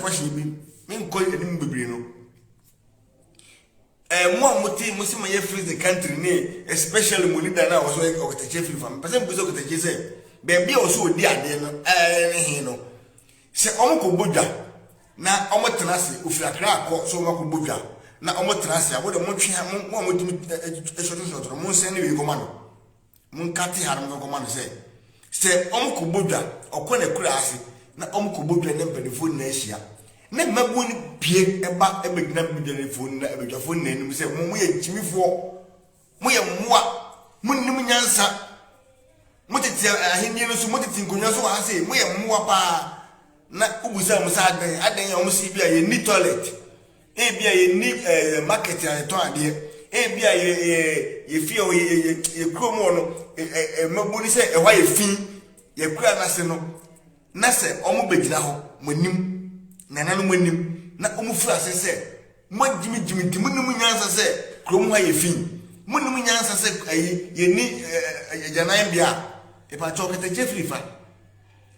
question bi me call enim bebre no mo amuti musi ma ye freeze the country ne especially mo leader na was o kete free fam person bi so kete say be bia o so odi ade no he no se omo ko bodwa na omo tenase ofira kra akọ so omo ko bodwa na omo tenase abo de mo twe mo amotimi short mo se ne we ko ma no mo nkate haram ko ma no se omo ko bodwa okọ na kura ase na omo ko bodwa ne mpedifo na ahia ne mabu ni pie eba ebegina bidele phone na ebedwa phone na enum se mo ye chimifo mo ye moa mo nim nyansa mo tete ahenni no so mo tete nkonwa so ha se mo ye moa pa na ubusa mo sa adan ya mo si bia ye ni toilet bia ye ni market ya to ade bia ye fie o ye kromo no mabu ni se ehwa ye fin ye kura na se no na se omo begina ho mo nim nana no monim na omufura se mo jimi timunum nyansa se krom ha ye fin munum nyansa se ye ni janan bia e pa chokete jeffrey fa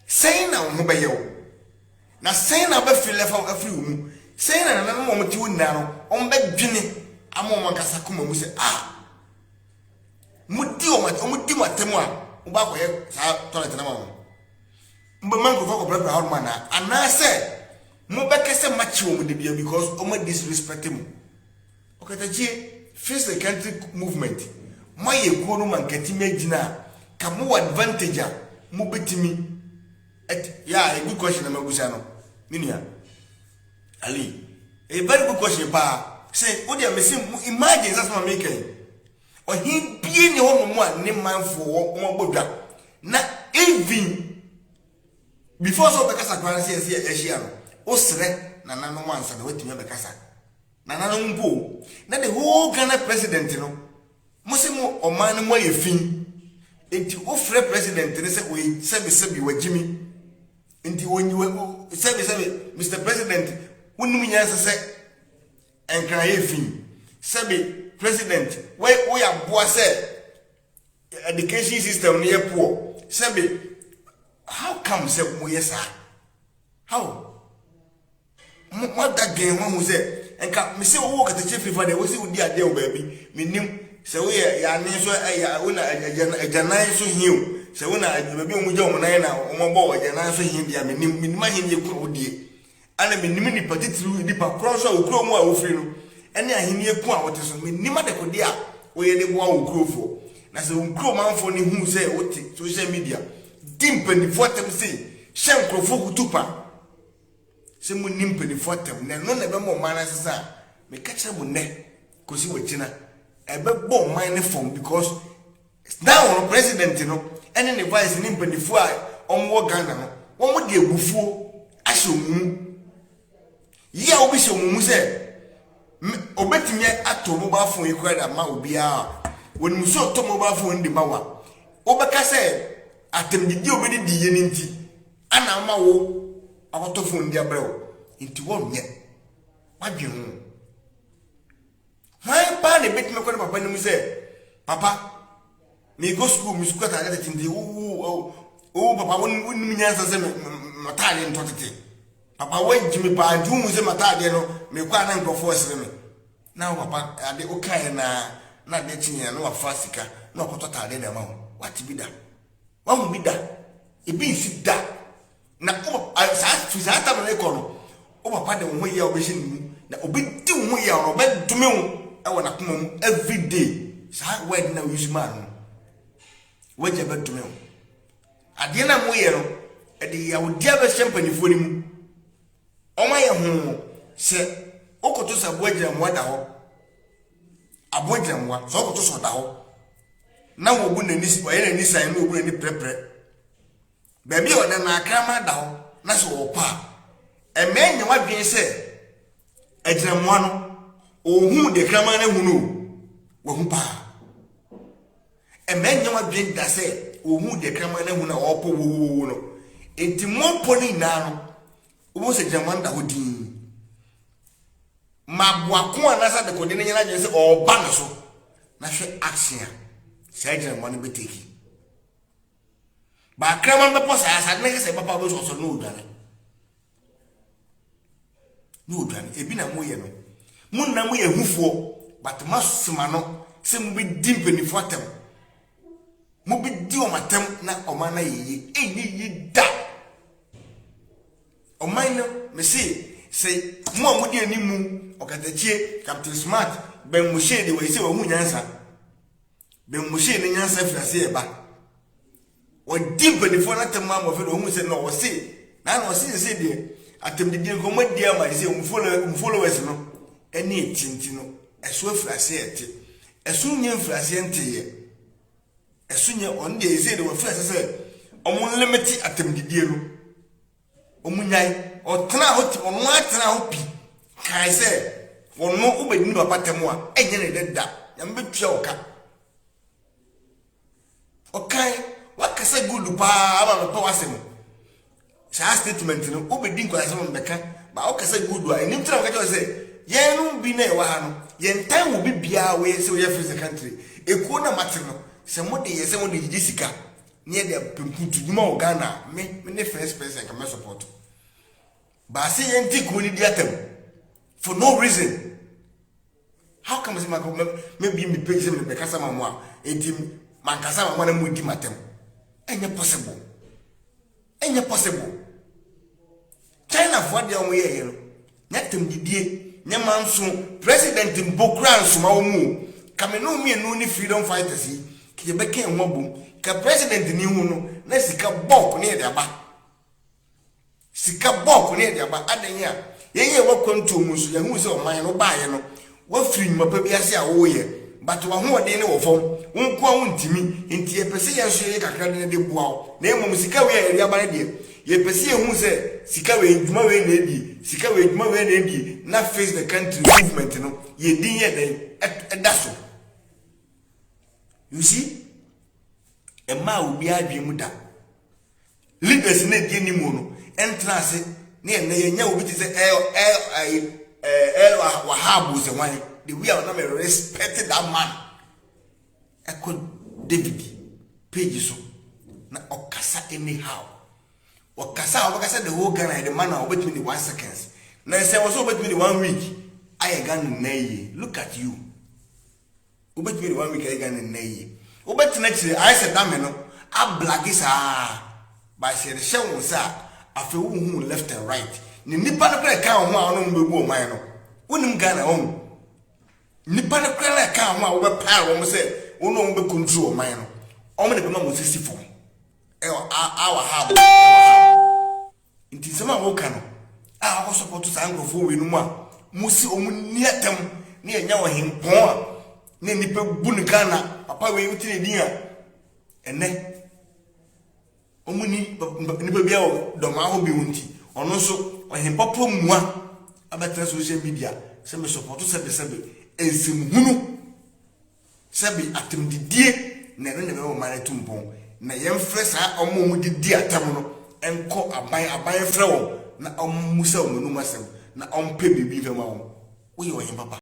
sei na ho be yewo na sei na be file fa afri mu sei na nana mo mti wonna no on be dwene amoma kasa kuma mu se mudi o mudi matemu a wo ba ko ye sa toilet na ma mbe mango fa ko prepare how man na se mo bekese machi o de bia because o ma disrespect him okatachi face the country movement mo ye kuo no man katimi agina ka mo advantage a mo betimi yeah a good question na magusa no minia ali a very good question pa say o dia me say imagine that's what make o hin bie ni ho mo a ne manfo mo bodwa na even before so bekasa kwan say ehia no osre nana no wansa na wetimi abekasa nana no mpo na the whole Ghana president no musimo oman mo yefin enti ofre president ne se we sebi wajimi enti wonyiwe sebi Mr President wonum nyansa se enkra yefin sebi president we aboa se education system ne yepo sebi how come se mo yesa how what that game one was it and me say wo ka te chief for there we see odi ade o baby me nim se we ya ne so ya wona ajanan so hiu se wona baby o mu je o nan na o mo bo ajanan so hiu dia me nim ahen ye ku odie ana me nim ni patitru di pa cross o kro mu a wo firi no ene ahen ye ku a wote so me nim ade ko dia o ye de bo a wo krofo na se wo kro manfo ni hu se wote social media dimpen di fotem se shen krofo kutupa se mu nimpe ni fotem na no na be mo man asesa me kacha mu ne kosi wachina e be bo man ne form because now president no ene ne vice nimpe ni fo a omwo Ghana no wo mo de egufuo ahyomu ya obi hyomu se obetimi ato mobile phone ikwa da ma obi a woni so to mobile phone ndi mawa obeka se atemdidi obedi diye ni nti ana ma wo akoto phone dia brew into one ye wadwe ho hai pa ne bet me ko papa ni mu se papa me go school me school ta ga tindi papa won nyansa se matale ntotete papa wajimi pa ndu mu se matale no me kwa na nkofo sere me na papa ade o kai na de tinya no afasika na okoto ta de ma ho wati bida wa mu bida e bi si da na o sa ta me ko no o papa de wo ya obeshin na obedi wo ya no be dume wo e wona kuma every day sa word na use man waje be dume wo ade na mo ye no e de ya wodi aba champagne fo ni mu o ma ye ho se okoto sa boagira mo da ho aboagira mo so okoto so da ho na wo bu na ni o ye na ni san na wo bu na ni prepre ba bi o da na akrama da ho na so wo pa emenya wadwen se agyinamoa no ohun de krama na hunu wo hu pa emenya wadwen da se ohun de krama na hunu opo wo no enti mopo ni na no wo se agyinamoa da hodin mabwako anasa de kode nyana dwen se oba no so na hwe action se agyinamoa no beteki ba krama be posa asa ne se papa bo so no udane no dwan ebi na mo ye no mun na mo ye hufuo but masoma no se mo bi dimpenifo atem mo bi di o matem na o ma na ye enyi da o man no me say mo amudi animu okatachie Captain Smart ben mo shade we say wo hu nyansa ben mo shade nyansa fiase e ba o dimpenifo na tem ma mo fe do hu say no o say na no say de atem de din ko mo dia ma say followers no eni tinti no eso fiase ete eso nya fiase ente ye eso nya on de say de wo fiase say o mo limit atem de die no o mo nyai o tena hoti o no atena ho pi kai say wonno ubedini papa temu a enye ne deda ya mbetwa okai wakasa good pa aba no pa wasem sa statement no ubedin ko asem mbeka ba wakasa good a enim tra ka say ye no bi na e wa ha no ye ntan wo bibia we say we free the country ekuo na mate no se mo de ye se mo de gigi sika ne de pemputu djuma o Ghana me ne first person ka me support ba say ye nti ko ni diatem for no reason. How come say maybe me page me be kasa mamwa edim man kasa mamwa na mu di matem enye possible China for dia omo ye no nyatem didie nya manso president mbokra nso ma omu kamenu mi enu ni freedom fighters yi ke be kan nwabum ka president ni hu no na sika bok ne de aba adenya ye wa kwanto mu so ya hu se o man no baaye no wa free mapa bi ase a wo ye but wa ho de ne wo fom wonko a wontimi enti ye pese ye so ye kakra de de bua o na emom sika we eri aba ne de ye pese ye hu se sika we djuma we na edi na face the country movement no ye din ye den edaso you see e ma obi adwe mu da leaders na die ni mu no entrance ne ye nya obi ti se Wahabu se why the way I not respected that man. Eko David page so na okasa anyhow. Okasa the whole Ghana the man obet me 1 seconds. Na say was obet me 1 week. I Ghana na ye. Look at you. Obet me 1 week I Ghana na ye. Obet na chire I said that me no a black is by say the show say afi hu left and right. Ni nipa no kra ka ho a no mbebu o man no wonim Ghana ho nipa no kra ka ho a wo be pa wo say wo no be control man no o me be ma mo sisi fo our habo inti sama wo ka no a wo support sa angrofo we no mu a musi o mu niatam ne enya wo hempon a ne nipa bu ni Ghana papa we wuti ne din a ene o mu ni nipa bia o do ma ho bi wunti ono so ohimpopo mua abetra social media se me support sebe ensim hunu sebe atemdidie na ne be o mane tumpon na yemfre sa omo mu didi atam no enko aban frɛ wo na omusa omunum asem na ompe bibi fema wo wo ye ohim papa